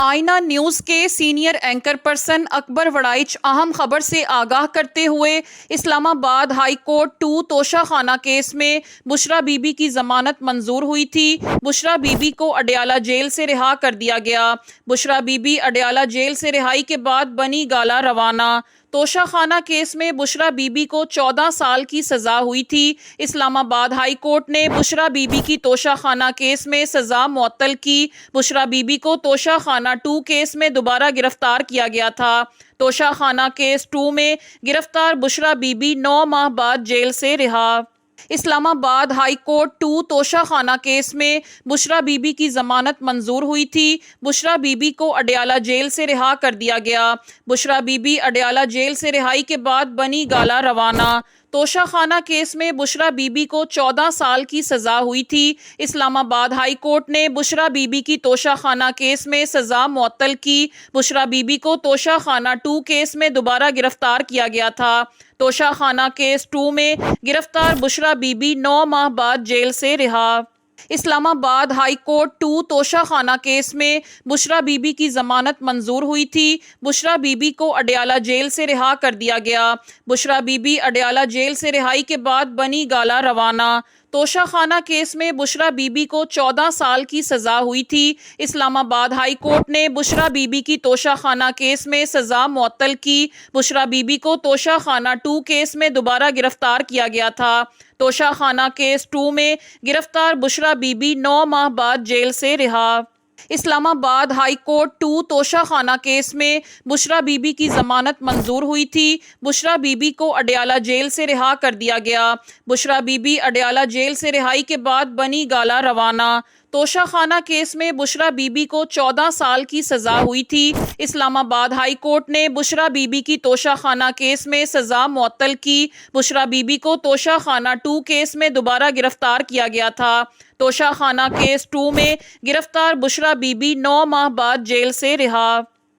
آئینہ نیوز کے senior anchor person اکبر وڑائچ اہم خبر سے آگاہ کرتے ہوئے اسلام آباد ہائی کورٹ 2 توشہ خانہ کیس میں بشریٰ بی بی کی ضمانت منظور ہوئی تھی۔ بشریٰ بی بی کو اڈیالہ جیل سے رہا کر دیا گیا۔ بشریٰ بی بی اڈیالہ جیل سے رہائی کے بعد بنی گالہ روانہ۔ توشہ خانہ کیس میں بشریٰ بی بی کو 14 سال کی سزا ہوئی تھی۔ اسلام آباد ہائی کورٹ نے بشریٰ بی بی کی توشہ خانہ کیس میں سزا معطل کی۔ بشریٰ بی بی کو توشہ خانہ 2 کیس میں دوبارہ گرفتار کیا گیا تھا۔ توشہ خانہ کیس 2 میں گرفتار بشریٰ بی بی 9 ماہ بعد جیل سے رہا۔ اسلام آباد ہائی کورٹ 2 توشہ خانہ کیس میں بشریٰ بی بی کی ضمانت منظور ہوئی تھی۔ بشریٰ بی بی کو اڈیالہ جیل سے رہا کر دیا گیا۔ بشریٰ بی بی اڈیالہ جیل سے رہائی کے بعد بنی گالہ روانہ۔ توشہ خانہ کیس میں بشریٰ بی بی کو 14 سال کی سزا ہوئی تھی۔ اسلام آباد ہائی کورٹ نے بشریٰ بی بی کی توشہ خانہ کیس میں سزا معطل کی۔ بشریٰ بی بی کو توشہ خانہ 2 کیس میں دوبارہ گرفتار کیا گیا تھا۔ توشہ خانہ کیس 2 میں گرفتار بشریٰ بی بی 9 ماہ بعد جیل سے رہا۔ اسلام آباد ہائی کورٹ 2 توشہ خانہ کیس میں بشریٰ بی بی کی ضمانت منظور ہوئی تھی۔ بشریٰ بی بی کو اڈیالہ جیل سے رہا کر دیا گیا۔ بشریٰ بی بی اڈیالہ جیل سے رہائی کے بعد بنی گالہ روانہ۔ توشہ خانہ کیس میں بشریٰ بی بی کو 14 سال کی سزا ہوئی تھی۔ اسلام آباد ہائی کورٹ نے بشریٰ بی بی کی توشہ خانہ کیس میں سزا معطل کی۔ بشریٰ بی بی کو توشہ خانہ 2 کیس میں دوبارہ گرفتار کیا گیا تھا۔ توشہ خانہ کیس 2 میں گرفتار بشریٰ بی بی 9 ماہ بعد جیل سے رہا۔ اسلام آباد ہائی کورٹ 2 توشہ خانہ کیس میں بشریٰ بی بی کی ضمانت منظور ہوئی تھی۔ بشریٰ بی بی کو اڈیالہ جیل سے رہا کر دیا گیا۔ بشریٰ بی بی اڈیالہ جیل سے رہائی کے بعد بنی گالہ روانہ۔ توشہ خانہ کیس میں بشریٰ بی بی کو 14 سال کی سزا ہوئی تھی۔ اسلام آباد ہائی کورٹ نے بشریٰ بی بی کی توشہ خانہ کیس میں سزا معطل کی۔ بشریٰ بی بی کو توشہ خانہ 2 کیس میں دوبارہ گرفتار کیا گیا تھا۔ توشہ خانہ کیس 2 میں گرفتار بشریٰ بی بی 9 ماہ بعد جیل سے رہا۔